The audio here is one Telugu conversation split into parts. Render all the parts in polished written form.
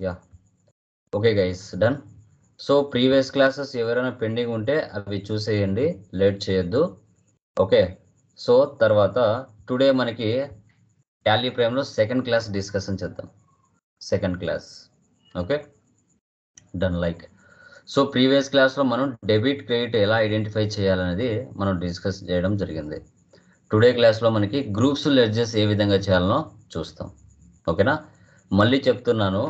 Yeah okay guys done. So previous classes ఎవరైనా పెండింగ్ ఉంటే అవి చూసేయండి, లేట్ చేయొద్దు. ఓకే, సో తర్వాత టుడే మనకి టాలీ ప్రైమ్లో సెకండ్ క్లాస్ డిస్కషన్ చేద్దాం. Second class okay done. Like so previous క్లాస్లో మనం డెబిట్ క్రెడిట్ ఎలా ఐడెంటిఫై చేయాలనేది మనం డిస్కస్ చేయడం జరిగింది. టుడే క్లాస్లో మనకి గ్రూప్స్ లెడ్జెస్ ఏ విధంగా చేయాలనో చూస్తాం. ఓకేనా, మళ్ళీ చెప్తున్నాను,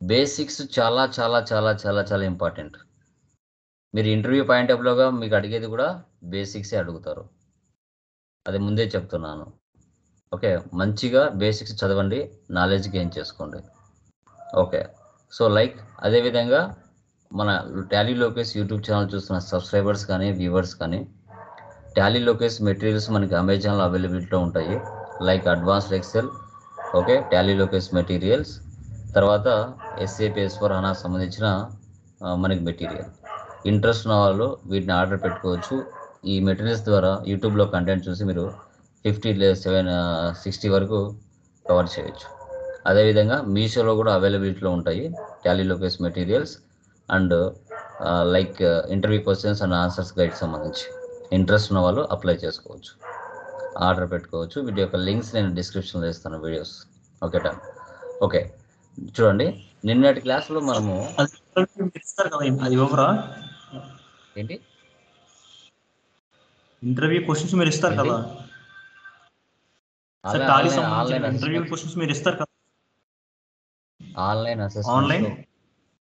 బేసిక్స్ చాలా చాలా చాలా చాలా చాలా ఇంపార్టెంట్. మీరు ఇంటర్వ్యూ పాయింట్ ఆఫ్ వ్యూగా మీకు అడిగేది కూడా బేసిక్సే అడుగుతారు, అది ముందే చెప్తున్నాను. ఓకే, మంచిగా బేసిక్స్ చదవండి, నాలెడ్జ్ గెయిన్ చేసుకోండి. ఓకే, సో లైక్ అదేవిధంగా మన టాలీ లోకేష్ యూట్యూబ్ ఛానల్ చూస్తున్న సబ్స్క్రైబర్స్ కానీ వ్యూవర్స్ కానీ, టాలీ లోకేష్ మెటీరియల్స్ మనకి అమెజాన్లో అవైలబిలిటీలో ఉంటాయి. Like advanced Excel, okay, Tally Lokesh materials, తర్వాత SAP S/4HANA సంబంధించిన మనకి మెటీరియల్. ఇంట్రెస్ట్ ఉన్న వాళ్ళు వీటిని ఆర్డర్ పెట్టుకోవచ్చు. ఈ మెటీరియల్స్ ద్వారా యూట్యూబ్లో కంటెంట్ చూసి మీరు 60 వరకు కవర్ చేయొచ్చు. అదేవిధంగా మీషోలో కూడా అవైలబిలిటీలో ఉంటాయి Tally Lokesh materials and like interview questions and answers guide సంబంధించి. ఇంట్రెస్ట్ ఉన్న వాళ్ళు అప్లై చేసుకోవచ్చు, ఆర్డర్ పెట్టుకోవచ్చు. వీటి యొక్క లింక్స్ నేను డిస్క్రిప్షన్లో ఇస్తాను వీడియోస్. Okay done. ఓకే చూడండి, నిన్నటి క్లాస్లో మనము ఏంటి ఇంటర్వ్యూ క్వశ్చన్స్ మీరు ఇస్తారు కదా, ఆన్లైన్ ఇంటర్వ్యూ క్వశ్చన్స్ మీరు ఇస్తారు కదా, ఆన్లైన్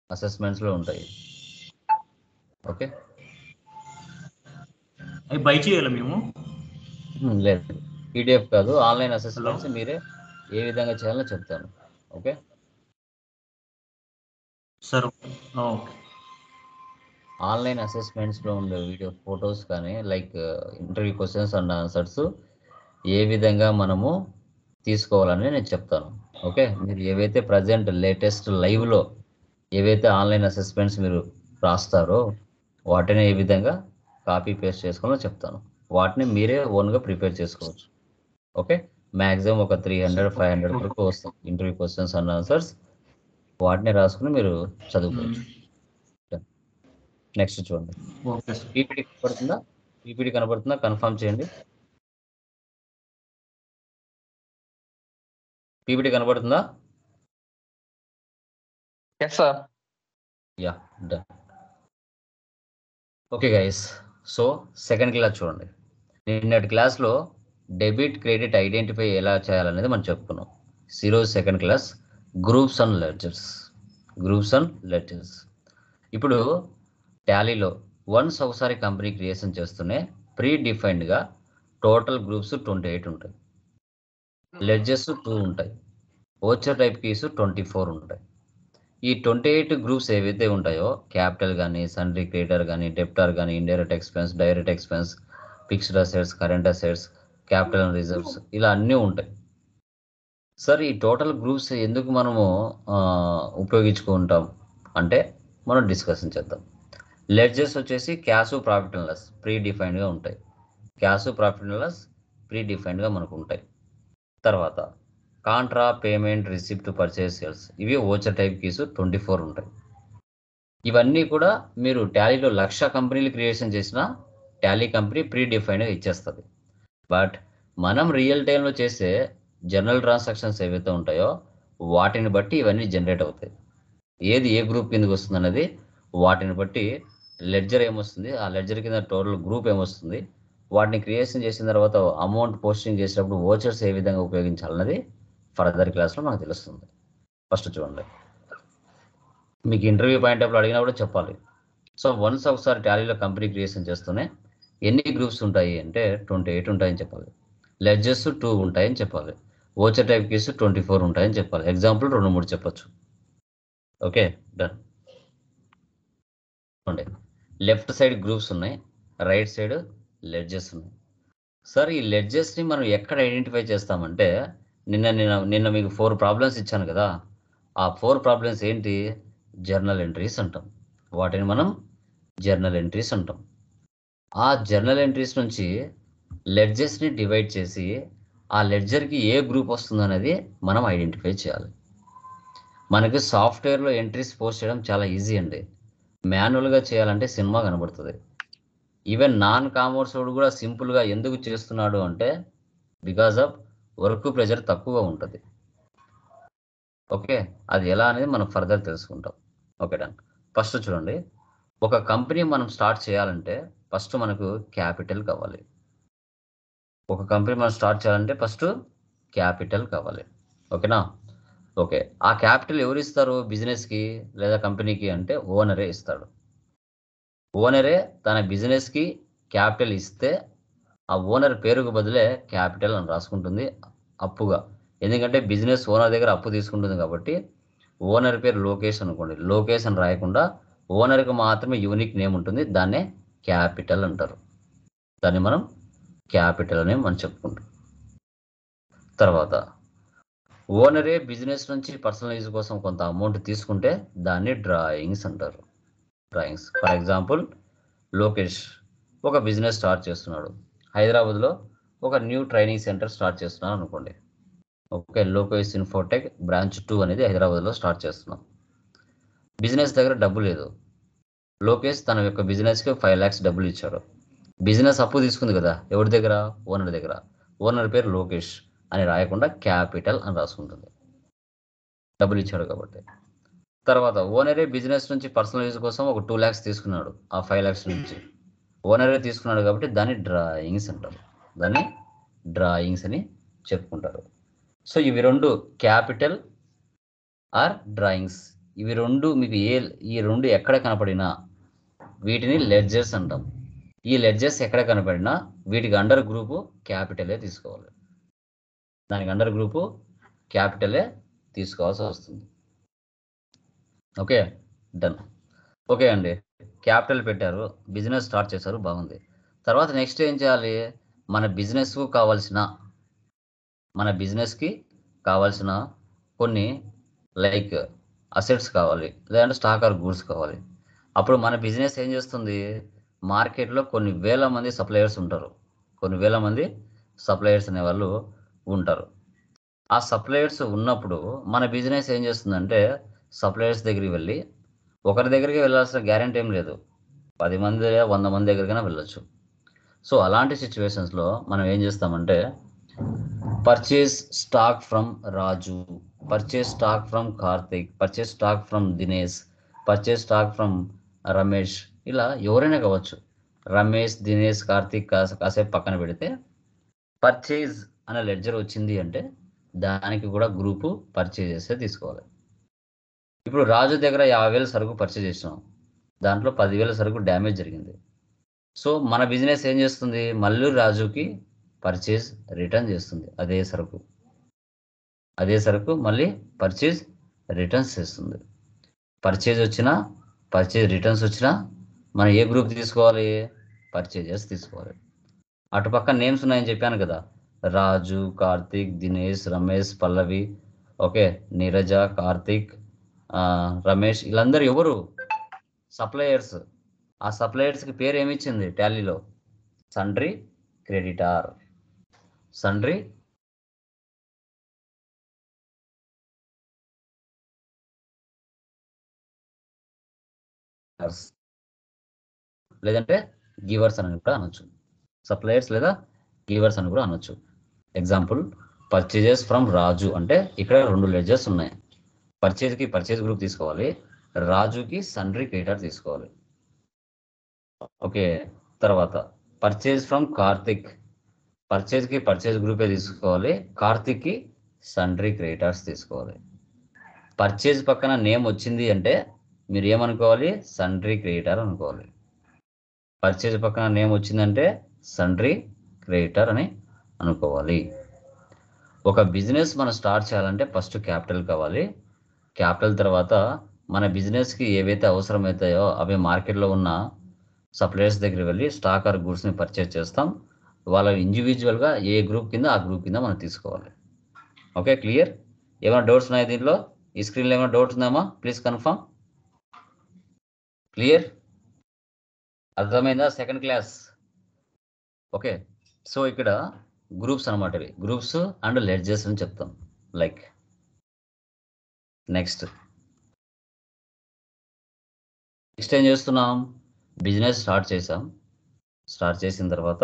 అసెస్మెంట్స్లో ఉంటాయి. ఓకే, అవి బై చేయాలి మేము? లేదు, PDF కాదు, ఆన్లైన్ అసెస్మెంట్స్ మీరే ఏ విధంగా చేయాలో చెప్తాను. ఓకే సార్, ఆన్లైన్ అసెస్మెంట్స్లో ఉండే వీడియో ఫొటోస్ కానీ like interview questions and answers ఏ విధంగా మనము తీసుకోవాలని నేను చెప్తాను. ఓకే, మీరు ఏవైతే ప్రజెంట్ లేటెస్ట్ లైవ్లో ఏవైతే ఆన్లైన్ అసెస్మెంట్స్ మీరు రాస్తారో వాటిని ఏ విధంగా కాపీ పేస్ట్ చేసుకోవాలో చెప్తాను. వాటిని మీరే ఓన్గా ప్రిపేర్ చేసుకోవచ్చు. ఓకే, మ్యాక్సిమం ఒక 300-500 వరకు వస్తాయి ఇంటర్వ్యూ క్వశ్చన్స్ అండ్ ఆన్సర్స్. వాటిని రాసుకుని మీరు చదువుకోవచ్చు. నెక్స్ట్ చూడండి, పీపీటీ కనబడుతుందా కన్ఫర్మ్ చేయండి. పీపీటీ కనబడుతుందా? Yes, sir. Yeah done. Okay guys, so second class చూడండి. నిన్నటి క్లాస్లో డెబిట్ క్రెడిట్ ఐడెంటిఫై ఎలా చేయాలనేది మనం చెప్పుకున్నాం. ఈరోజు second class groups and ledgers. ఇప్పుడు టాలీలో వన్స్ ఒకసారి కంపెనీ క్రియేషన్ చేస్తూనే ప్రీ డిఫైన్డ్గా టోటల్ గ్రూప్స్ 28 ఉంటాయి, లెడ్జర్స్ 2 ఉంటాయి, ఓచర్ టైప్ కీస్ 24 ఉంటాయి. ఈ 28 గ్రూప్స్ ఏవైతే ఉంటాయో క్యాపిటల్ కానీ, సన్రీ క్రెడిటర్ కానీ, డెప్టార్ కానీ, indirect expense, direct expense, fixed assets, current assets, capital and reserves, ఇలా అన్నీ ఉంటాయి. సార్ ఈ టోటల్ గ్రూప్స్ ఎందుకు మనము ఉపయోగించుకుంటాం అంటే మనం డిస్కషన్ చేద్దాం. లెడ్జర్స్ వచ్చేసి cash, profit and loss pre డిఫైన్డ్గా ఉంటాయి. Cash, profit and loss pre డిఫైన్డ్గా మనకు ఉంటాయి. తర్వాత contra, payment, receipt, purchase, sales, ఇవి ఓచర్ టైప్ కీస్ 24 ఉంటాయి. ఇవన్నీ కూడా మీరు టాలీలో 1,00,000 కంపెనీలు క్రియేషన్ చేసిన టాలీ కంపెనీ ప్రీ డిఫైన్డ్గా ఇచ్చేస్తుంది. బట్ మనం రియల్ టైంలో చేసే జనరల్ ట్రాన్సాక్షన్స్ ఏవైతే ఉంటాయో వాటిని బట్టి ఇవన్నీ జనరేట్ అవుతాయి. ఏది ఏ గ్రూప్ కిందకి వస్తుంది అనేది వాటిని బట్టి లెడ్జర్ ఏమొస్తుంది, ఆ లెడ్జర్ కింద టోటల్ గ్రూప్ ఏమొస్తుంది, వాటిని క్రియేషన్ చేసిన తర్వాత అమౌంట్ పోస్టింగ్ చేసినప్పుడు ఓచర్స్ ఏ విధంగా ఉపయోగించాలన్నది ఫర్దర్ క్లాస్లో మనకు తెలుస్తుంది. ఫస్ట్ చూడండి, మీకు ఇంటర్వ్యూ పాయింట్ ఆఫ్ అడిగినా కూడా చెప్పాలి. సో వన్స్ ఒకసారి టాలీలో కంపెనీ క్రియేషన్ చేస్తూనే ఎన్ని గ్రూప్స్ ఉంటాయి అంటే 28 ఉంటాయని చెప్పాలి, లెడ్జర్స్ 2 ఉంటాయని చెప్పాలి, ఓచర్ టైప్ కీస్ 24 ఉంటాయని చెప్పాలి. ఎగ్జాంపుల్ 2-3 చెప్పచ్చు. Okay done. Left side groups ఉన్నాయి, రైట్ సైడ్ లెడ్జర్స్ ఉన్నాయి. సార్ ఈ లెడ్జర్స్ని మనం ఎక్కడ ఐడెంటిఫై చేస్తామంటే నిన్న మీకు 4 ప్రాబ్లమ్స్ ఇచ్చాను కదా, ఆ 4 ప్రాబ్లమ్స్ ఏంటి? జర్నల్ ఎంట్రీస్ అంటాం. వాటిని మనం జర్నల్ ఎంట్రీస్ అంటాం. ఆ జర్నల్ ఎంట్రీస్ నుంచి లెడ్జర్స్ని డివైడ్ చేసి ఆ లెడ్జర్కి ఏ గ్రూప్ వస్తుందనేది మనం ఐడెంటిఫై చేయాలి. మనకి సాఫ్ట్వేర్లో ఎంట్రీస్ పోస్ట్ చేయడం చాలా ఈజీ అండి. మాన్యువల్గా చేయాలంటే సినిమా కనబడుతుంది. ఈవెన్ నాన్ కామర్స్ వాడు కూడా సింపుల్గా ఎందుకు చేస్తున్నాడు అంటే బికాజ్ ఆఫ్ వర్క్ ప్రెషర్ తక్కువగా ఉంటుంది. ఓకే, అది ఎలా అనేది మనం ఫర్దర్ తెలుసుకుంటాం. Okay done. ఫస్ట్ చూడండి, ఒక కంపెనీ మనం స్టార్ట్ చేయాలంటే ఫస్ట్ మనకు క్యాపిటల్ కావాలి. ఒక కంపెనీ మనం స్టార్ట్ చేయాలంటే ఫస్ట్ క్యాపిటల్ కావాలి. ఓకేనా? ఓకే, ఆ క్యాపిటల్ ఎవరు ఇస్తారు బిజినెస్కి లేదా కంపెనీకి అంటే ఓనరే ఇస్తాడు. ఓనరే తన బిజినెస్కి క్యాపిటల్ ఇస్తే ఆ ఓనర్ పేరుకు బదులే క్యాపిటల్ అని రాసుకుంటుంది అప్పుగా. ఎందుకంటే బిజినెస్ ఓనర్ దగ్గర అప్పు తీసుకుంటుంది కాబట్టి ఓనర్ పేరు లోకేష్ అనుకోండి, లోకేష్ అని రాయకుండా ఓనర్కి మాత్రమే యూనిక్ నేమ్ ఉంటుంది, దాన్నే క్యాపిటల్ అంటారు. దాన్ని మనం క్యాపిటల్ అని మనం చెప్పుకుంటాం. తర్వాత ఓనరే బిజినెస్ నుంచి పర్సనల్ యూజ్ కోసం కొంత అమౌంట్ తీసుకుంటే దాన్ని డ్రాయింగ్స్ అంటారు. డ్రాయింగ్స్. ఫర్ ఎగ్జాంపుల్, లోకేష్ ఒక బిజినెస్ స్టార్ట్ చేస్తున్నాడు. హైదరాబాద్లో ఒక న్యూ ట్రైనింగ్ సెంటర్ స్టార్ట్ చేస్తున్నాడు అనుకోండి. ఓకే, లోకేష్ ఇన్ఫోటెక్ బ్రాంచ్ 2 అనేది హైదరాబాద్లో స్టార్ట్ చేస్తున్నాం. బిజినెస్ దగ్గర డబ్బు లేదు. లోకేష్ తన యొక్క బిజినెస్కి 5 lakhs డబ్బులు ఇచ్చాడు. బిజినెస్ అప్పు తీసుకుంది కదా, ఎవరి దగ్గర? ఓనర్ దగ్గర. ఓనర్ పేరు లోకేష్ అని రాయకుండా క్యాపిటల్ అని రాసుకుంటుంది, డబ్బులు ఇచ్చాడు కాబట్టి. తర్వాత ఓనరే బిజినెస్ నుంచి పర్సనల్ యూజ్ కోసం ఒక 2 lakhs తీసుకున్నాడు. ఆ 5 lakhs నుంచి ఓనరే తీసుకున్నాడు కాబట్టి దాన్ని డ్రాయింగ్స్ అంటారు. దాన్ని డ్రాయింగ్స్ అని చెప్పుకుంటారు. సో ఇవి రెండు, క్యాపిటల్ ఆర్ డ్రాయింగ్స్, ఇవి రెండు మీకు ఈ రెండు ఎక్కడ కనపడినా వీటిని లెడ్జర్స్ అంటాం. ఈ లెడ్జర్స్ ఎక్కడ కనపడినా వీటికి అండర్ గ్రూపు క్యాపిటలే తీసుకోవాలి. దానికి అండర్ గ్రూపు క్యాపిటలే తీసుకోవాల్సి వస్తుంది. Okay done. ఓకే అండి, క్యాపిటల్ పెట్టారు, బిజినెస్ స్టార్ట్ చేశారు, బాగుంది. తర్వాత నెక్స్ట్ ఏం చేయాలి? మన బిజినెస్కి కావాల్సిన కొన్ని లైక్ అసెట్స్ కావాలి, లేదంటే స్టాక్ ఆర్ గూడ్స్ కావాలి. అప్పుడు మన బిజినెస్ ఏం చేస్తుంది? మార్కెట్లో కొన్ని వేల మంది సప్లయర్స్ ఉంటారు. కొన్ని వేల మంది సప్లయర్స్ అనేవాళ్ళు ఉంటారు. ఆ సప్లయర్స్ ఉన్నప్పుడు మన బిజినెస్ ఏం చేస్తుందంటే సప్లయర్స్ దగ్గరికి వెళ్ళి, ఒకరి దగ్గరికి వెళ్ళాల్సిన గ్యారెంటీ ఏం లేదు, 10 మంది 100 మంది దగ్గరికైనా వెళ్ళొచ్చు. సో అలాంటి సిచ్యువేషన్స్లో మనం ఏం చేస్తామంటే purchase stock from Raju, purchase stock from Karthik, purchase stock from Dinesh, purchase stock from Ramesh, ఇలా ఎవరైనా కావచ్చు. రమేష్, దినేష్, కార్తిక్ కాసేపు పక్కన పెడితే పర్చేజ్ అనే లెడ్జర్ వచ్చింది అంటే దానికి కూడా గ్రూపు పర్చేజెస్ తీసుకోవాలి. ఇప్పుడు రాజు దగ్గర 50,000 సరుకు పర్చేజ్ చేసినాం, దాంట్లో 10,000 సరుకు డ్యామేజ్ జరిగింది. సో మన బిజినెస్ ఏం చేస్తుంది? మళ్ళీ రాజుకి పర్చేజ్ రిటర్న్ చేస్తుంది. అదే సరుకు మళ్ళీ పర్చేజ్ రిటర్న్స్ చేస్తుంది. పర్చేజ్ రిటర్న్స్ వచ్చినా మనం ఏ గ్రూప్ తీసుకోవాలి? పర్చేజెస్ తీసుకోవాలి. అటుపక్క నేమ్స్ ఉన్నాయని చెప్పాను కదా, రాజు, కార్తిక్, దినేష్, రమేష్, పల్లవి, ఓకే, నీరజ, కార్తిక్, రమేష్, వీళ్ళందరూ ఎవరు? సప్లయర్స్. ఆ సప్లయర్స్కి పేరు ఏమిచ్చింది టాలీలో? Sundry creditor. సండ్రీ లేదంటే గివర్స్ అని కూడా అనొచ్చు. సప్లయర్స్ లేదా గివర్స్ అని కూడా అనొచ్చు. ఎగ్జాంపుల్, పర్చేజెస్ ఫ్రమ్ రాజు అంటే ఇక్కడ 2 లెడ్జర్స్ ఉన్నాయి. పర్చేజ్కి పర్చేజ్ గ్రూప్ తీసుకోవాలి, రాజుకి సండ్రీ క్రెడిటార్ తీసుకోవాలి. ఓకే, తర్వాత పర్చేజ్ ఫ్రమ్ కార్తిక్, పర్చేజ్కి పర్చేజ్ గ్రూపే తీసుకోవాలి, కార్తిక్కి సండ్రీ క్రెడిటార్స్ తీసుకోవాలి. పర్చేజ్ పక్కన నేమ్ వచ్చింది అంటే మీరు ఏమనుకోవాలి? సండ్రీ క్రెడిటార్ అనుకోవాలి. పర్చేజ్ పక్కన నేమ్ వచ్చిందంటే సండ్రీ క్రెడిటార్ అని అనుకోవాలి. ఒక బిజినెస్ మనం స్టార్ట్ చేయాలంటే ఫస్ట్ క్యాపిటల్ కావాలి. క్యాపిటల్ తర్వాత మన బిజినెస్కి ఏవైతే అవసరమవుతాయో అవి మార్కెట్లో ఉన్న సప్లయర్స్ దగ్గర వెళ్ళి స్టాక్ ఆర్ గూడ్స్ని పర్చేజ్ చేస్తాం. వాళ్ళ ఇండివిజువల్గా ఏ గ్రూప్ కింద ఆ గ్రూప్ కింద మనం తీసుకోవాలి. Okay, clear? ఏమైనా డౌట్స్ ఉన్నాయా దీంట్లో? ఈ స్క్రీన్లో ఏమైనా డౌట్స్ ఉందామా? Please confirm. క్లియర్? అర్థమైందా? Second class. ఓకే, సో ఇక్కడ గ్రూప్స్ అనమాట, ఇవి గ్రూప్స్ అండ్ లెడ్జెస్ అని చెప్తాం. లైక్ నెక్స్ట్ ఏం చేస్తున్నాం, బిజినెస్ స్టార్ట్ చేసాం. స్టార్ట్ చేసిన తర్వాత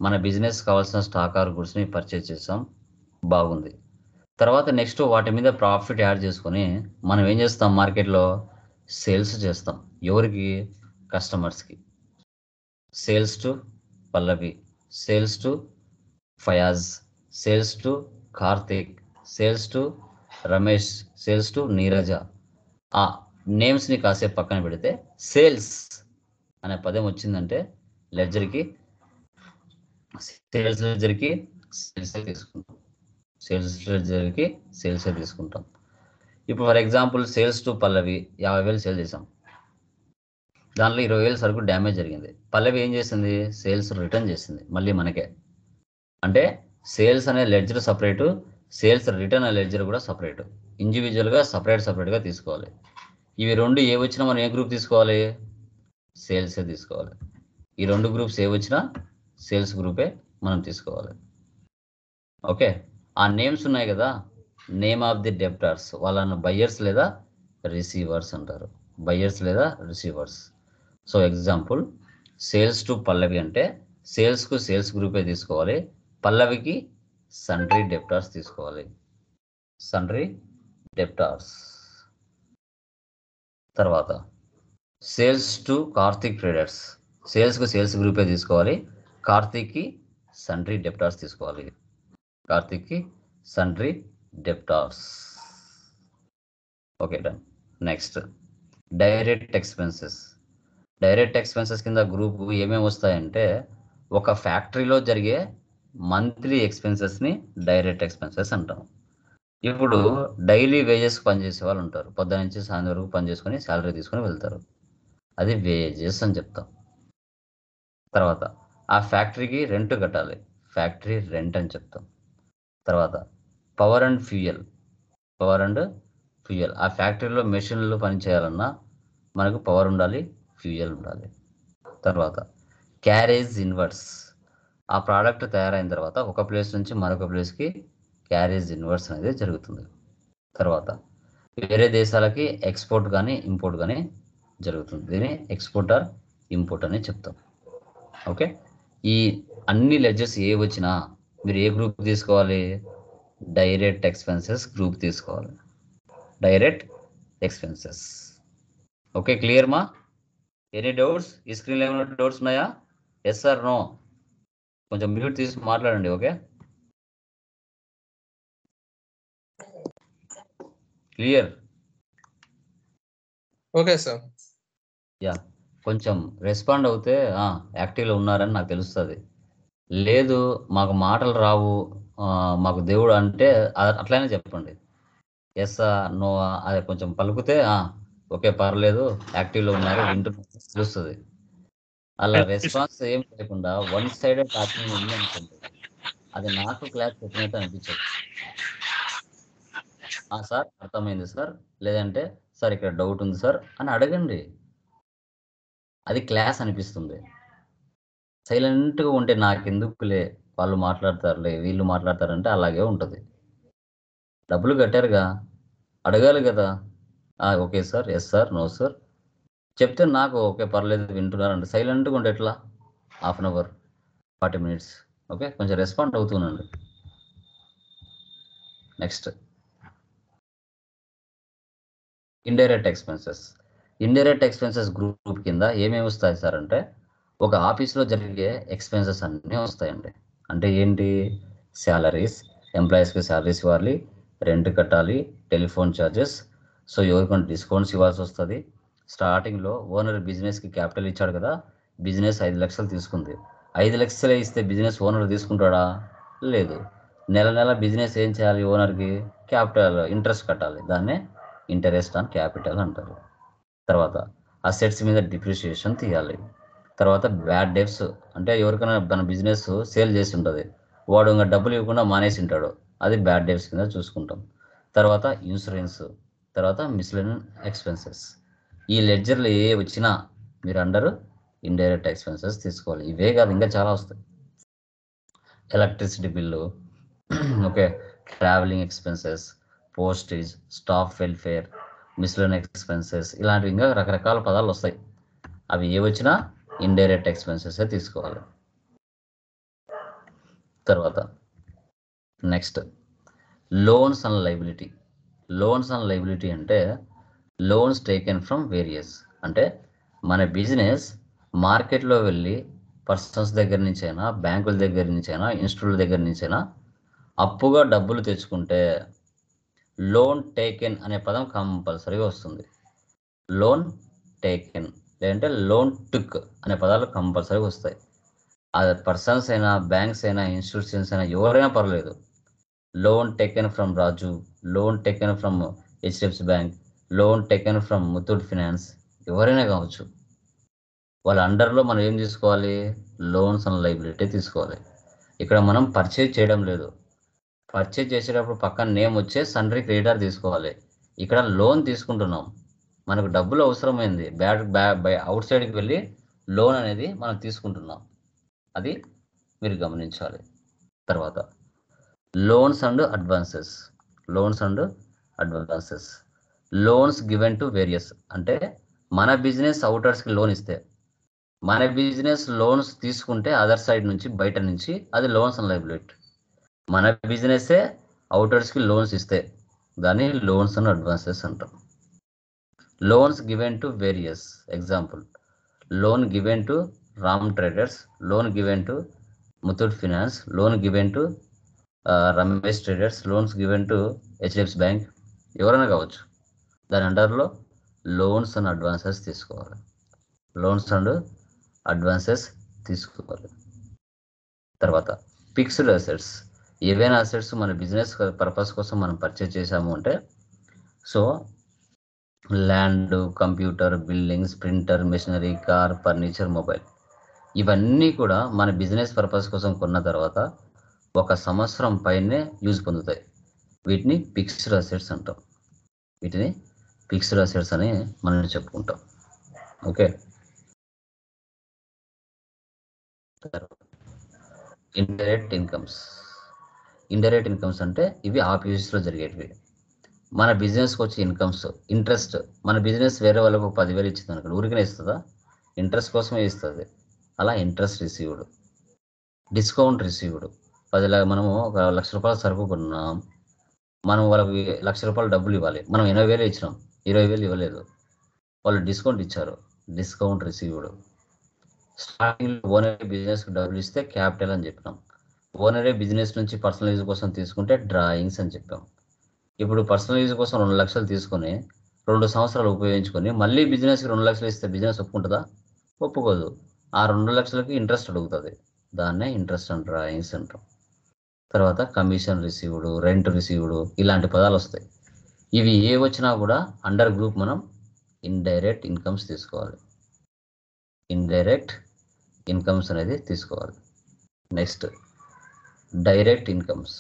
మన బిజినెస్ కావాల్సిన స్టాక్ ఆర్ గుడ్స్ని పర్చేజ్ చేసాం, బాగుంది. తర్వాత నెక్స్ట్ వాటి మీద ప్రాఫిట్ యాడ్ చేసుకొని మనం ఏం చేస్తాం, మార్కెట్లో సేల్స్ చేస్తాం. ఎవరికి? కస్టమర్స్కి. Sales to Pallavi, sales to Fayaz, sales to Karthik, sales to Ramesh, sales to Neeraja. ఆ నేమ్స్ని కాసేపు పక్కన పెడితే సేల్స్ అనే పదం వచ్చిందంటే లెడ్జర్కి, సేల్స్ లెడ్జర్కి సేల్సే తీసుకుంటాం. సేల్స్ లెడ్జర్కి సేల్సే తీసుకుంటాం. ఇప్పుడు for example sales to Pallavi 50,000 sale చేసాం. దాంట్లో 20,000 సరుకు డ్యామేజ్ జరిగింది. పల్లవి ఏం చేసింది, సేల్స్ రిటర్న్ చేసింది మళ్ళీ మనకే. అంటే సేల్స్ అనే లెడ్జర్ సపరేటు, సేల్స్ రిటర్న్ అనే లెడ్జర్ కూడా సపరేటు. ఇండివిజువల్గా సపరేట్గా తీసుకోవాలి. ఇవి రెండు ఏ వచ్చినా మనం ఏ గ్రూప్ తీసుకోవాలి, సేల్సే తీసుకోవాలి. ఈ రెండు గ్రూప్స్ ఏ వచ్చినా సేల్స్ గ్రూపే మనం తీసుకోవాలి. ఓకే, ఆ నేమ్స్ ఉన్నాయి కదా, నేమ్ ఆఫ్ ది డెప్టర్స్, వాళ్ళను బయ్యర్స్ లేదా రిసీవర్స్ అంటారు. బయ్యర్స్ లేదా receivers. So example sales to Pallavi అంటే సేల్స్కు సేల్స్ గ్రూపే తీసుకోవాలి, పల్లవికి సండ్రీ డెప్టార్స్ తీసుకోవాలి. Sundry debtors. తర్వాత సేల్స్ టు కార్తిక్ ట్రేడర్స్, సేల్స్కు సేల్స్ గ్రూపే తీసుకోవాలి, కార్తిక్కి సండ్రీ డెప్టార్స్ తీసుకోవాలి. కార్తిక్కి sundry debtors. Okay done. Next direct expenses. Direct expenses కింద గ్రూప్ ఏమేమి వస్తాయంటే, ఒక ఫ్యాక్టరీలో జరిగే మంత్లీ ఎక్స్పెన్సెస్ని డైరెక్ట్ ఎక్స్పెన్సెస్ అంటాం. ఇప్పుడు డైలీ వేజెస్ పనిచేసే వాళ్ళు ఉంటారు, పొద్దున నుంచి సాయంత్రం వరకు పని చేసుకొని శాలరీ తీసుకొని వెళ్తారు, అది వేజెస్ అని చెప్తాం. తర్వాత ఆ ఫ్యాక్టరీకి రెంట్ కట్టాలి, ఫ్యాక్టరీ రెంట్ అని చెప్తాం. తర్వాత power and fuel, power and fuel, ఆ ఫ్యాక్టరీలో మెషిన్లు పనిచేయాలన్నా మనకు పవర్ ఉండాలి, ఫ్యూయల్ ఉండాలి. తర్వాత క్యారేజ్ ఇన్వర్స్, ఆ ప్రోడక్ట్ తయారైన తర్వాత ఒక ప్లేస్ నుంచి మరొక ప్లేస్కి క్యారేజ్ ఇన్వర్స్ అనేది జరుగుతుంది. తర్వాత వేరే దేశాలకి ఎక్స్పోర్ట్ కానీ ఇంపోర్ట్ కానీ జరుగుతుంది, దీన్ని ఎక్స్పోర్ట్ ఆర్ ఇంపోర్ట్ అని చెప్తాం. ఓకే, ఈ అన్ని లెడ్జెస్ ఏ వచ్చినా మీరు ఏ గ్రూప్ తీసుకోవాలి, డైరెక్ట్ ఎక్స్పెన్సెస్ గ్రూప్ తీసుకోవాలి. Direct expenses. ఓకే, క్లియర్ మా? Any doubts? ఈ స్క్రీన్లో ఏమైనా డౌట్స్ ఉన్నాయా? Yes or no? కొంచెం మ్యూట్ తీసి మాట్లాడండి. Okay, clear? Okay sir. Yeah, కొంచెం రెస్పాండ్ అవుతే యాక్టివ్లో ఉన్నారని నాకు తెలుస్తుంది. లేదు మాకు మాటలు రావు, మాకు దేవుడు అంటే అట్లనే చెప్పండి. ఎస్ నో అది కొంచెం పలుకుతే ఓకే పర్లేదు, యాక్టివ్లో ఉన్నారు, వింటున్నారు తెలుస్తుంది. అలా రెస్పాన్స్ ఏం లేకుండా వన్ సైడెడ్ టాకింగ్ ఉంది అనుకోండి, అది నాకు క్లాస్ చెప్పినట్టు అనిపించదు. సార్ అర్థమైంది సార్, లేదంటే సార్ ఇక్కడ డౌట్ ఉంది సార్ అని అడగండి, అది క్లాస్ అనిపిస్తుంది. సైలెంట్గా ఉంటే నాకెందుకులే, వాళ్ళు మాట్లాడతారులే వీళ్ళు మాట్లాడతారంటే అలాగే ఉంటుంది. డబ్బులు కట్టారుగా, అడగాలి కదా. Okay sir, yes sir, no sir చెప్తే నాకు ఓకే పర్లేదు వింటున్నారంటే, సైలెంట్గా ఉంటే ఎట్లా? Half an hour 40 minutes. Okay, కొంచెం రెస్పాండ్ అవుతున్నాండి. Next indirect expenses. Indirect expenses group కింద ఏమేమి వస్తాయి సార్ అంటే, ఒక ఆఫీస్లో జరిగే ఎక్స్పెన్సెస్ అన్నీ వస్తాయండి. అంటే ఏంటి? శాలరీస్, ఎంప్లాయీస్కి శాలరీస్ ఇవ్వాలి, రెంట్ కట్టాలి, టెలిఫోన్ ఛార్జెస్, సో ఎవరికొన్ని డిస్కౌంట్స్ ఇవ్వాల్సి వస్తుంది. స్టార్టింగ్లో ఓనర్ బిజినెస్కి క్యాపిటల్ ఇచ్చాడు కదా, బిజినెస్ 5 లక్షలు తీసుకుంది, 5 లక్షలే ఇస్తే బిజినెస్ ఓనర్ తీసుకుంటాడా? లేదు. నెల నెల బిజినెస్ ఏం చేయాలి, ఓనర్కి క్యాపిటల్ ఇంట్రెస్ట్ కట్టాలి, దాన్నే ఇంటరెస్ట్ ఆన్ క్యాపిటల్ అంటారు. తర్వాత అసెట్స్ మీద డిప్రిషియేషన్ తీయాలి. తర్వాత బ్యాడ్ డెబ్ట్స్, అంటే ఎవరికైనా మన బిజినెస్ సేల్ చేసి ఉంటుంది, వాడు ఇంకా డబ్బులు ఇవ్వకుండా మానేసి ఉంటాడు, అది బ్యాడ్ డెబ్ట్స్ కింద చూసుకుంటాం. తర్వాత ఇన్సూరెన్స్, తర్వాత మిస్లెనియస్ ఎక్స్పెన్సెస్. ఈ లెడ్జర్లు ఏ వచ్చినా మీరు అండర్ ఇండైరెక్ట్ ఎక్స్పెన్సెస్ తీసుకోవాలి. ఇవే కాదు ఇంకా చాలా వస్తాయి. Electricity bill, okay, travelling expenses, postage, staff welfare, miscellaneous expenses, ఇలాంటివి ఇంకా రకరకాల పదాలు వస్తాయి. అవి ఏ వచ్చినా ఇండైరెక్ట్ ఎక్స్పెన్సెస్ తీసుకోవాలి. తర్వాత next loans and liability. Loans and liability అంటే లోన్స్ టేకెన్ ఫ్రమ్ వేరియస్, అంటే మన బిజినెస్ మార్కెట్లో వెళ్ళి పర్సన్స్ దగ్గర నుంచి అయినా, బ్యాంకుల దగ్గర నుంచి అయినా, ఇన్స్టిట్యూట్ల దగ్గర నుంచి అయినా అప్పుగా డబ్బులు తెచ్చుకుంటే లోన్ టేకెన్ అనే పదం కంపల్సరీగా వస్తుంది. లోన్ టేకెన్ లేదంటే లోన్ టుక్ అనే పదాలు కంపల్సరీగా వస్తాయి. అది పర్సన్స్ అయినా, బ్యాంక్స్ అయినా, ఇన్స్టిట్యూషన్స్ అయినా, ఎవరైనా పర్లేదు. Loan taken from Raju, loan taken from HDFC bank, loan taken from Muthoot finance, ఎవరైనా కావచ్చు. వాళ్ళ అండర్లో మనం ఏం తీసుకోవాలి? లోన్స్ అండ్ లైబిలిటీ తీసుకోవాలి. ఇక్కడ మనం పర్చేజ్ చేయడం లేదు. పర్చేజ్ చేసేటప్పుడు పక్కన నేమ్ వచ్చే సన్రీ క్రెడిటర్ తీసుకోవాలి. ఇక్కడ లోన్ తీసుకుంటున్నాం, మనకు డబ్బులు అవసరమైంది, అవుట్ సైడ్కి వెళ్ళి లోన్ అనేది మనం తీసుకుంటున్నాం. అది మీరు గమనించాలి. తర్వాత loans and advances. Loans and advances. Loans given to various, అంటే మన బిజినెస్ అవుటర్స్కి లోన్ ఇస్తే, మన బిజినెస్ లోన్స్ తీసుకుంటే అదర్ సైడ్ నుంచి, బయట నుంచి, అది లోన్స్ అండ్ లైబిలిటీ. మన బిజినెస్సే అవుటర్స్కి లోన్స్ ఇస్తే దాన్ని లోన్స్ అండ్ అడ్వాన్సెస్ అంటాం. Loans given to various. Example, loan given to Ram traders, loan given to Muthoot finance, loan given to Ramesh traders, loans given to HDFC bank, ఎవరైనా కావచ్చు. దాని అండర్లో లోన్స్ అండ్ అడ్వాన్సెస్ తీసుకోవాలి. లోన్స్ అండ్ అడ్వాన్సెస్ తీసుకోవాలి. తర్వాత ఫిక్స్డ్ అసెట్స్. ఏవైనా అసెట్స్ మన బిజినెస్ పర్పస్ కోసం మనం పర్చేజ్ చేసాము అంటే, so land, computer, buildings, printer, machinery, car, furniture, mobile, ఇవన్నీ కూడా మన బిజినెస్ పర్పస్ కోసం కొన్న తర్వాత 1 సంవత్సరం పైనే యూజ్ పొందుతాయి. వీటిని ఫిక్స్డ్ అసెట్స్ అంటాం. వీటిని ఫిక్స్డ్ అసెట్స్ అని మనం చెప్పుకుంటాం. Okay. Indirect incomes. Indirect incomes అంటే ఇవి ఆఫీస్లో జరిగేటివి. మన బిజినెస్కి వచ్చే ఇన్కమ్స్, ఇంట్రెస్ట్. మన బిజినెస్ వేరే వాళ్ళకు 10,000 ఇచ్చింది అనుకోండి, ఊరికనే ఇస్తుందా? ఇంట్రెస్ట్ కోసమే ఇస్తుంది. అలా ఇంట్రెస్ట్ రిసీవ్డ్. Discount received. మనము 1 లక్ష రూపాయల సరుకు కొన్నాం, మనం వాళ్ళకి 1 లక్ష రూపాయలు డబ్బులు ఇవ్వాలి. మనం 80,000 ఇచ్చినాం, 20,000 ఇవ్వలేదు, వాళ్ళు డిస్కౌంట్ ఇచ్చారు, డిస్కౌంట్ రిసీవ్డ్. స్టార్టింగ్లో ఓనర్ బిజినెస్కి డబ్బులు ఇస్తే క్యాపిటల్ అని చెప్పినాం. ఓనరే బిజినెస్ నుంచి పర్సనల్ యూజ్ కోసం తీసుకుంటే డ్రాయింగ్స్ అని చెప్పాం. ఇప్పుడు పర్సనల్ యూజ్ కోసం 2 లక్షలు తీసుకొని 2 సంవత్సరాలు ఉపయోగించుకొని మళ్ళీ బిజినెస్కి 2 లక్షలు ఇస్తే బిజినెస్ ఒప్పుకుంటుందా? ఒప్పుకోదు. ఆ 2 లక్షలకి ఇంట్రెస్ట్ అడుగుతుంది. దాన్నే ఇంట్రెస్ట్ అండ్ డ్రాయింగ్స్ అంటాం. తర్వాత కమిషన్ రిసీవ్డ్, రెంట్ రిసీవ్డ్, ఇలాంటి పదాలు వస్తాయి. ఇవి ఏ వచ్చినా కూడా అండర్ గ్రూప్ మనం ఇండైరెక్ట్ ఇన్కమ్స్ తీసుకోవాలి. ఇండైరెక్ట్ ఇన్కమ్స్ అనేది తీసుకోవాలి. Next direct incomes.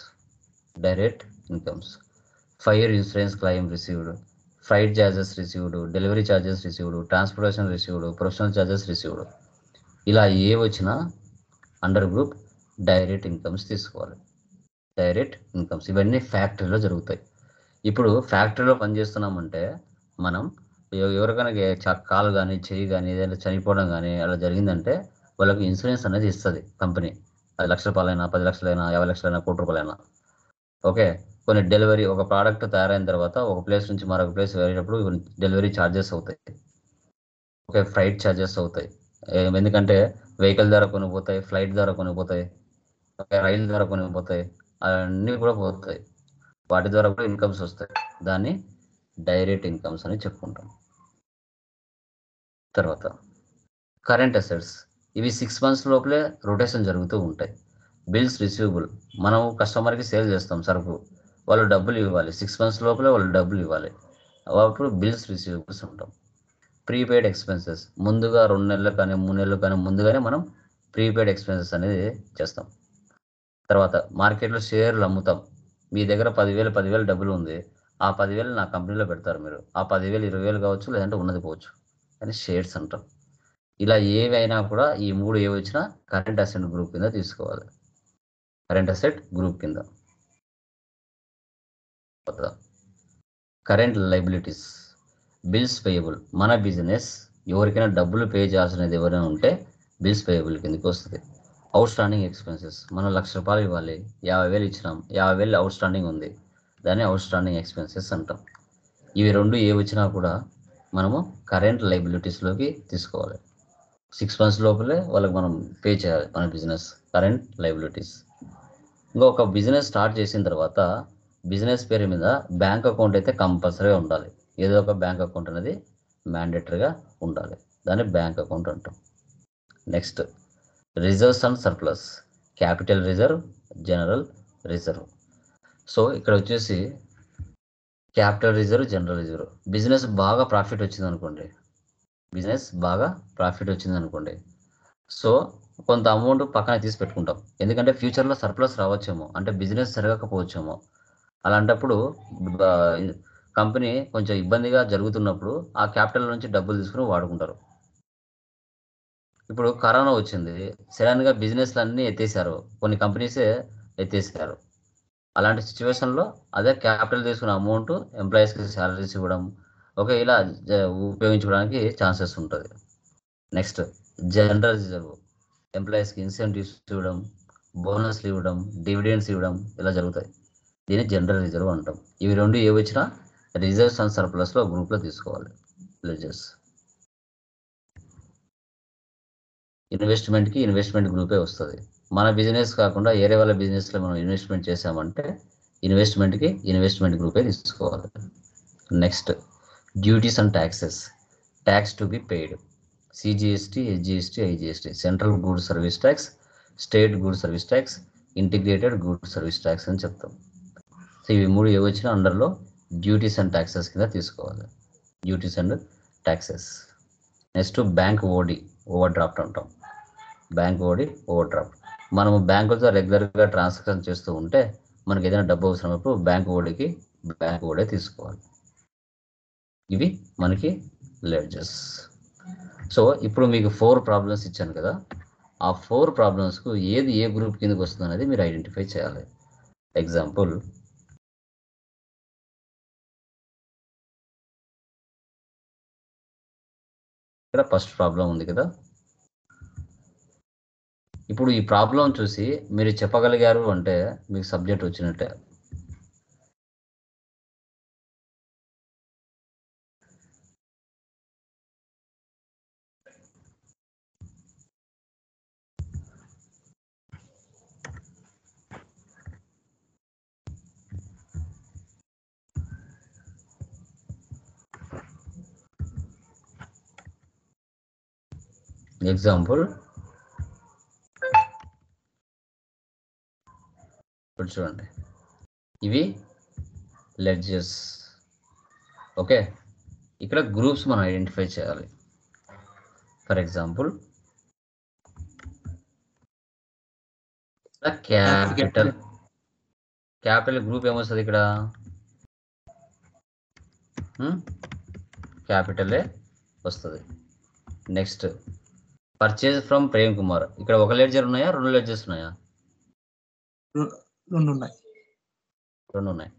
Direct incomes. Fire insurance claim received, flight charges received, delivery charges received, transportation received, professional charges received, ఇలా ఏ వచ్చినా అండర్ గ్రూప్ డైరెక్ట్ ఇన్కమ్స్ తీసుకోవాలి. డైరెక్ట్ ఇన్కమ్స్ ఇవన్నీ ఫ్యాక్టరీలో జరుగుతాయి. ఇప్పుడు ఫ్యాక్టరీలో పనిచేస్తున్నామంటే మనం ఎవరికైనా కాలు కానీ, చెయ్యి కానీ, ఏదైనా చనిపోవడం కానీ అలా జరిగిందంటే వాళ్ళకి ఇన్సూరెన్స్ అనేది ఇస్తుంది కంపెనీ. అది 1 లక్ష రూపాయలైనా, 10 లక్షలైనా, 50 లక్షలైనా, 1 కోటి రూపాయలైనా. ఓకే. కొన్ని డెలివరీ, ఒక ప్రోడక్ట్ తయారైన తర్వాత ఒక ప్లేస్ నుంచి మరొక ప్లేస్ వెళ్ళేటప్పుడు డెలివరీ ఛార్జెస్ అవుతాయి. ఓకే. ఫ్లైట్ ఛార్జెస్ అవుతాయి. ఎందుకంటే వెహికల్ ద్వారా కొన్ని పోతాయి, ఫ్లైట్ ద్వారా కొన్ని పోతాయి, రైలు ద్వారా కొన్ని పోతాయి, అన్నీ కూడా పోతాయి. వాటి ద్వారా కూడా ఇన్కమ్స్ వస్తాయి. దాన్ని డైరెక్ట్ ఇన్కమ్స్ అని చెప్పుకుంటాం. తర్వాత కరెంట్ అసెట్స్. ఇవి 6 months లోపలే రొటేషన్ జరుగుతూ ఉంటాయి. Bills receivable. మనం కస్టమర్కి సేల్ చేస్తాం సరుకు, వాళ్ళు డబ్బులు ఇవ్వాలి. 6 months లోపలే వాళ్ళు డబ్బులు ఇవ్వాలి. అప్పుడు బిల్స్ రిసీవబుల్స్ ఉంటాం. Prepaid expenses. ముందుగా 2 నెలలు కానీ, 3 నెలలు కానీ ముందుగానే మనం ప్రీపెయిడ్ ఎక్స్పెన్సెస్ అనేది చేస్తాం. తర్వాత మార్కెట్లో షేర్లు అమ్ముతాం. మీ దగ్గర 10,000 డబ్బులు ఉంది, ఆ 10,000 నా కంపెనీలో పెడతారు మీరు. ఆ 10,000 20,000 కావచ్చు, లేదంటే ఉన్నది పోవచ్చు, కానీ షేర్స్ అంటాం. ఇలా ఏవైనా కూడా ఈ 3 ఏవి వచ్చినా కరెంట్ అసెట్ గ్రూప్ కింద తీసుకోవాలి. కరెంట్ అసెట్ గ్రూప్ కింద. Current liabilities, bills payable. మన బిజినెస్ ఎవరికైనా డబ్బులు పే చేయాల్సినది ఎవరైనా ఉంటే బిల్స్ పేయబుల్ కిందకి వస్తుంది. అవుట్ స్టాండింగ్ ఎక్స్పెన్సెస్, మనం ₹1,00,000 ఇవ్వాలి, 50,000 ఇచ్చినాం, 50,000 అవుట్ స్టాండింగ్ ఉంది, దాన్ని అవుట్ స్టాండింగ్ ఎక్స్పెన్సెస్ అంటాం. ఇవి రెండు ఏ వచ్చినా కూడా మనము కరెంట్ లైబిలిటీస్లోకి తీసుకోవాలి. 6 months లోపలే వాళ్ళకి మనం పే చేయాలి మన బిజినెస్ కరెంట్ లైబిలిటీస్. ఇంకొక బిజినెస్ స్టార్ట్ చేసిన తర్వాత బిజినెస్ పేరు మీద బ్యాంక్ అకౌంట్ అయితే కంపల్సరీగా ఉండాలి. ఏదో ఒక బ్యాంక్ అకౌంట్ అనేది మ్యాండేటరీగా ఉండాలి, దాన్ని బ్యాంక్ అకౌంట్ అంటాం. Next reserves and surplus, capital reserve, general reserve. So ఇక్కడ వచ్చేసి capital reserve, general reserve. Business బాగా ప్రాఫిట్ వచ్చింది అనుకోండి, సో కొంత అమౌంట్ పక్కన తీసి పెట్టుకుంటాం. ఎందుకంటే ఫ్యూచర్లో సర్ప్లస్ రావచ్చేమో, అంటే బిజినెస్ జరగకపోవచ్చేమో. అలాంటప్పుడు కంపెనీ కొంచెం ఇబ్బందిగా జరుగుతున్నప్పుడు ఆ క్యాపిటల్ నుంచి డబ్బులు తీసుకుని వాడుకుంటారు. ఇప్పుడు కరోనా వచ్చింది, సడన్గా బిజినెస్లు అన్నీ ఎత్తేసారు, కొన్ని కంపెనీసే ఎత్తేసారు. అలాంటి సిచ్యువేషన్లో అదే క్యాపిటల్ తీసుకున్న అమౌంట్ ఎంప్లాయీస్కి శాలరీస్ ఇవ్వడం, ఓకే, ఇలా ఉపయోగించుకోవడానికి ఛాన్సెస్ ఉంటుంది. నెక్స్ట్ జనరల్ రిజర్వ్, ఎంప్లాయీస్కి ఇన్సెంటివ్స్ ఇవ్వడం, బోనస్లు ఇవ్వడం, డివిడెండ్స్ ఇవ్వడం, ఇలా జరుగుతాయి. దీన్ని జనరల్ రిజర్వ్ అంటాం. ఇవి రెండు ఏ వచ్చినా రిజర్వ్స్ అండ్ సర్ప్లస్లో గ్రూప్లో తీసుకోవాలి. లెడ్జర్స్. ఇన్వెస్ట్మెంట్కి ఇన్వెస్ట్మెంట్ గ్రూపే వస్తుంది. మన బిజినెస్ కాకుండా వేరే వాళ్ళ బిజినెస్లో మనం ఇన్వెస్ట్మెంట్ చేసామంటే ఇన్వెస్ట్మెంట్కి ఇన్వెస్ట్మెంట్ గ్రూపే తీసుకోవాలి. Next duties and taxes, tax to be paid, CGST, SGST, IGST, central good service tax, state good service tax, integrated good service tax అని చెప్తాం. సో ఇవి మూడు ఏ వచ్చినా అండర్లో డ్యూటీస్ అండ్ ట్యాక్సెస్ కింద తీసుకోవాలి. Duties and taxes. Next bank OD, overdraft అంటాం. Bank OD, overdraft. మనము బ్యాంకులతో రెగ్యులర్గా ట్రాన్సాక్షన్ చేస్తూ ఉంటే మనకి ఏదైనా డబ్బు అవసరమైనప్పుడు బ్యాంక్ ఓడే తీసుకోవాలి. ఇవి మనకి లెడ్జర్స్. సో ఇప్పుడు మీకు 4 ప్రాబ్లమ్స్ ఇచ్చాను కదా, ఆ 4 ప్రాబ్లమ్స్కు ఏది ఏ గ్రూప్ కిందకి వస్తుంది అనేది మీరు ఐడెంటిఫై చేయాలి. ఎగ్జాంపుల్, ఇక్కడ ఫస్ట్ ప్రాబ్లం ఉంది కదా, ఇప్పుడు ఈ ప్రాబ్లం చూసి మీరు చెప్పగలిగారు అంటే మీకు సబ్జెక్ట్ వచ్చినట్టే. ఎగ్జాంపుల్ ఇప్పుడు చూడండి, ఇవి లెడ్జర్స్. ఓకే, ఇక్కడ గ్రూప్స్ మనం ఐడెంటిఫై చేయాలి. ఫర్ ఎగ్జాంపుల్ క్యాపిటల్ గ్రూప్ ఏమొస్తుంది ఇక్కడ, క్యాపిటలే వస్తుంది. Next purchase from Prem Kumar, ఇక్కడ ఒక లెడ్జర్ ఉన్నాయా, 2 లెడ్జర్స్ ఉన్నాయా? 2 ఉన్నాయి. 2 ఉన్నాయి.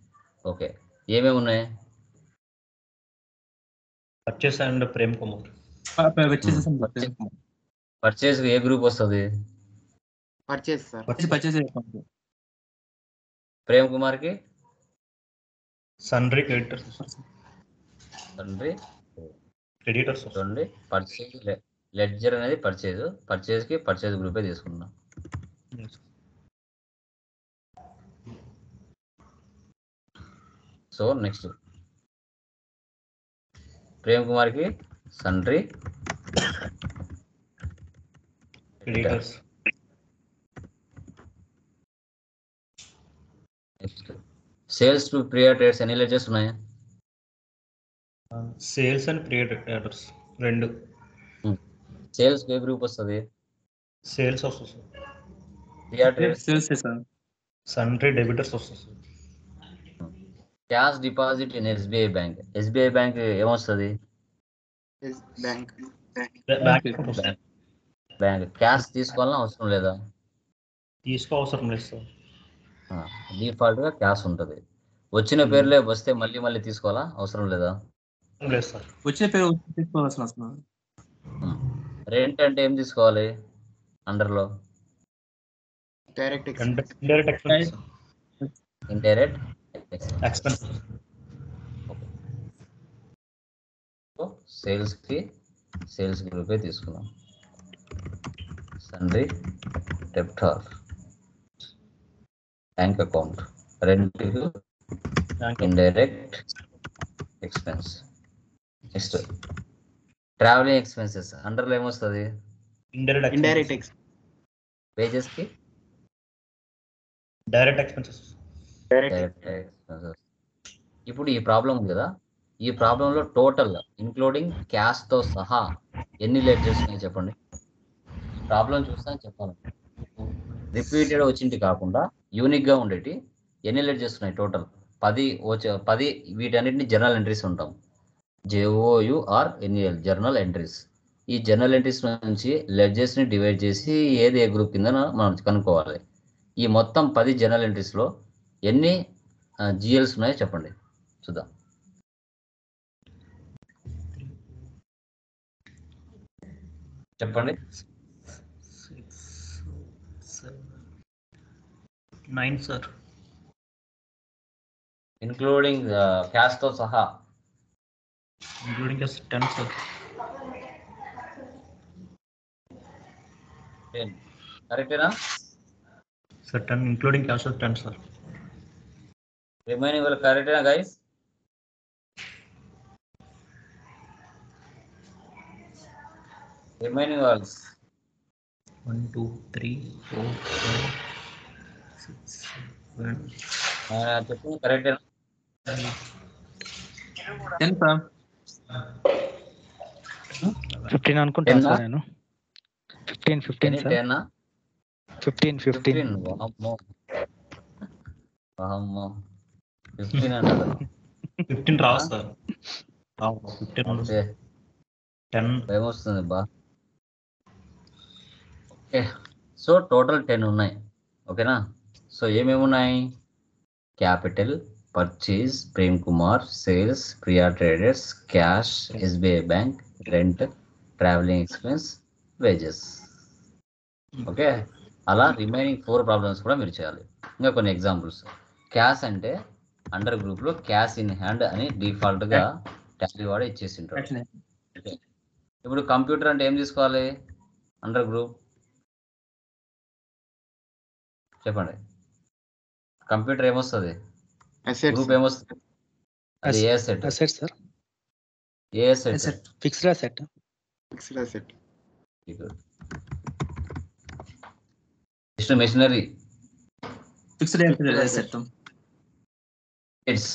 ఓకే, ఏమేమి ఉన్నాయి? పర్చేస్ అండ్ ప్రేమ్ కుమార్. పర్చేజ్ ఏ గ్రూప్ వస్తుంది? Purchase sir. ప్రేమ్ కుమార్కి సన్రీ క్రెడిటర్స్. చూడండి, పర్చేజ్ లెడ్జర్ అనేది పర్చేజ్కి పర్చేజ్ గ్రూపే తీసుకున్నాం. సో నెక్స్ట్ ప్రేమ్ కుమార్కి sundry creditors. Next sales to Priya traders ఎన్ని లెడ్జర్స్ ఉన్నాయి? Sales and creditors 2. సేల్స్ ఏ గ్రూప్ వస్తుంది? సేల్స్ వస్తుంది. ప్రియర్ ట్రేడ్స్ సన్రీ డెబిటర్స్ వస్తుంది. Cash deposit in SBI bank ఏమొస్తుంది? బ్యాంక్. క్యాష్ తీసుకోవాలని అవసరం లేదా? తీసుకో అవసరం లేదు సార్. డిఫాల్ట్గా క్యాష్ ఉంటుంది. వచ్చిన పేర్లే వస్తే మళ్ళీ మళ్ళీ తీసుకోవాలా, అవసరం లేదా? లేదు సార్. వచ్చిన పేరు తీసుకోవాల్సిన అవసరం. రెంట్ అంటే ఏం తీసుకోవాలి అండర్లో? Direct indirect expense indirect expense. Sales గ్రూపే తీసుకున్నాం. Sundry debtor bank account rent indirect expense. Next travelling expenses అండర్లో ఏమొస్తుంది? Indirect expense. వేజెస్కి డైరెక్ట్ ఎక్స్పెన్సెస్. Direct expenses. ఇప్పుడు ఈ ప్రాబ్లం ఉంది కదా, ఈ ప్రాబ్లంలో టోటల్ ఇంక్లూడింగ్ క్యాష్తో సహా ఎన్ని లెడ్జర్స్ ఉన్నాయో చెప్పండి. ప్రాబ్లం చూస్తాను చెప్పాలి. రిపీటెడ్ వచ్చింటి కాకుండా యూనిక్గా ఉండేటి ఎన్ని లెడ్జర్స్ ఉన్నాయి టోటల్? 10 వీటన్నిటిని జర్నల్ ఎంట్రీస్ ఉంటాం. JOURNAL journal entries. ఈ జర్నల్ ఎంట్రీస్ నుంచి లెడ్జర్స్ని డివైడ్ చేసి ఏది ఏ గ్రూప్ కింద మనం కనుక్కోవాలి. ఈ మొత్తం 10 జర్నల్ ఎంట్రీస్లో ఎన్ని GLs ఉన్నాయో చెప్పండి చూద్దాం. చెప్పండి. 9 సార్. ఇంక్లూడింగ్ క్యాష్తో సహా. Including 10 sir. 10 కరెక్టేనా sir 10 including cash 10 sir. Remaining వాళ్ళు కరెక్టేనా గైస్? రిమైనింగ్ వాళ్ళస్ 1 2 3 4 5 6 7 చెప్పు కరెక్టేనా? 10 సార్. 15 అనుకుంటాను సార్ నేను. 15 సార్. 10 15 వామ్మో 15 అన్నారు. 15 రావు సార్. 15 10 ఏమొస్తుంది బా? ఓకే, సో టోటల్ 10 ఉన్నాయి. ఓకేనా? సో ఏమేమి ఉన్నాయి? Capital, purchase, Prem Kumar, sales, Priya traders, cash, SBI bank, rent, travelling expense, wages. Okay, అలా రిమైనింగ్ 4 ప్రాబ్లమ్స్ కూడా మీరు చేయాలి. ఇంకా కొన్ని ఎగ్జాంపుల్స్. క్యాష్ అంటే అండర్ గ్రూప్లో క్యాష్ ఇన్ హ్యాండ్ అని డిఫాల్ట్గా టాలీ వాడు ఇచ్చేసింటాడు. ఓకే, ఇప్పుడు కంప్యూటర్ అంటే ఏం తీసుకోవాలి అండర్ గ్రూప్? చెప్పండి. కంప్యూటర్ ఏమొస్తుంది? గ్రూప్ ఏమొస్తుంది? అది ఏ అసెట్? Asset sir. ఏ asset? Fixed asset. Next machinery. Fixed asset. Its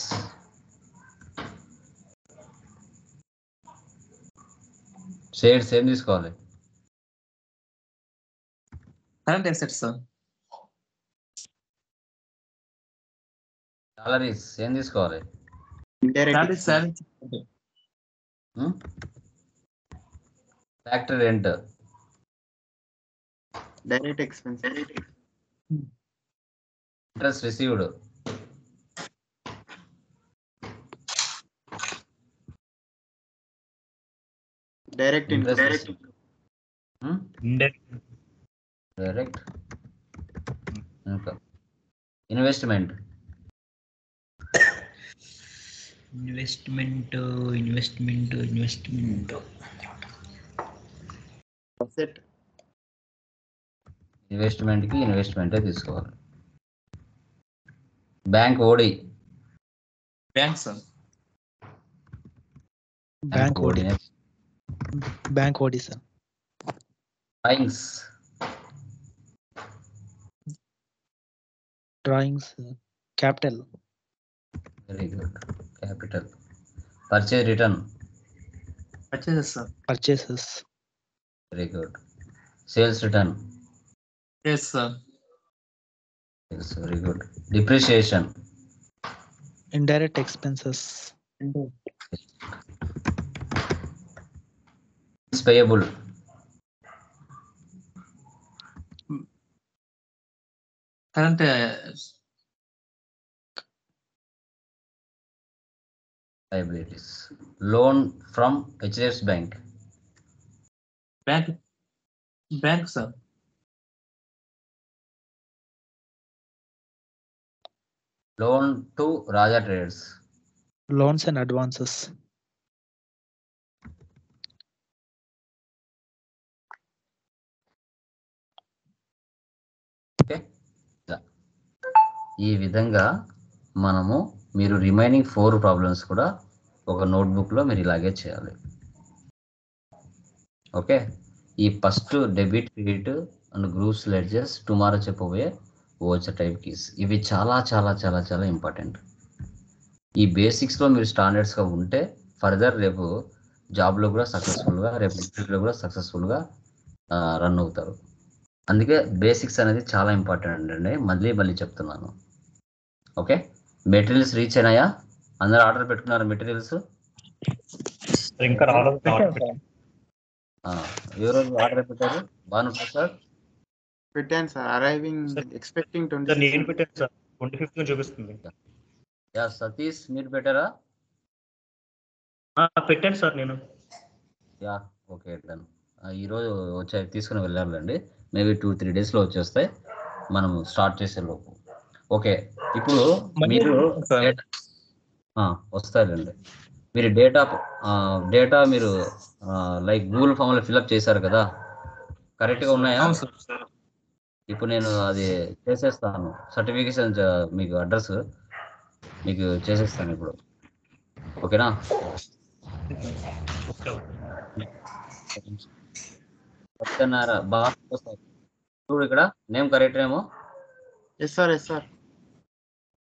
shares ఏం తీసుకోవాలి? Current asset sir. సాలరీస్ ఏం తీసుకోవాలి? Factory rent, direct expense. Interest received, direct interest direct income. Investment asset. ఇన్వెస్ట్మెంట్కి ఇన్వెస్ట్మెంటే తీసుకోవాలి. Bank OD. Bank sir. Bank OD sir. Drawings capital. Very good, capital. Purchase return. Purchases sir. Purchases. Very good. Sales return. Yes sir. Very good. Depreciation. Indirect expenses. Payable. Current liabilities. Loan from HDFC Bank. Bank, sir. Loan to Raja Traders. Loans and advances. Okay, ఈ విధంగా మనము మీరు రిమైనింగ్ 4 ప్రాబ్లమ్స్ కూడా ఒక నోట్బుక్లో మీరు ఇలాగే చేయాలి. ఓకే, ఈ first debit credit and groups ledgers tomorrow చెప్పబోయే ఓచర్ టైప్ కీస్ ఇవి చాలా చాలా చాలా చాలా ఇంపార్టెంట్. ఈ బేసిక్స్లో మీరు స్టాండర్డ్స్గా ఉంటే ఫర్దర్ రేపు జాబ్లో కూడా సక్సెస్ఫుల్గా, రేపు ఇంటర్వ్యూలో కూడా సక్సెస్ఫుల్గా రన్ అవుతారు. అందుకే బేసిక్స్ అనేది చాలా ఇంపార్టెంట్ అండి, మళ్ళీ చెప్తున్నాను. ఓకే, మెటీరియల్స్ రీచ్ అయినాయా? అందరూ ఆర్డర్ పెట్టుకున్నారు మెటీరియల్స్? ఇంకా రాలేదు. ఎవరు ఆర్డర్ పెట్టారు? భానుప్రసాద్ పెట్టాను సార్. Arriving expecting 20. నేను పెట్టాను సార్, 25 చూపిస్తుంది. యా సతీష్ మీరు పెట్టారా? పెట్టాను సార్ నేను. Yeah okay done. ఈరోజు వచ్చాయి తీసుకుని వెళ్ళాలండి. మేబీ 2-3 డేస్లో వచ్చేస్తాయి మనము స్టార్ట్ చేసే లోపు. ఓకే, ఇప్పుడు మీరు వస్తాయండి. మీరు డేటా మీరు లైక్ గూగుల్ ఫామ్లో ఫిల్అప్ చేశారు కదా, కరెక్ట్గా ఉన్నాయా? ఇప్పుడు నేను అది చేసేస్తాను, సర్టిఫికేషన్ మీకు అడ్రస్ మీకు చేసేస్తాను ఇప్పుడు. ఓకేనా? బాగా చూడు ఇక్కడ నేమ్ కరెక్ట్ ఏమో. Yes sir.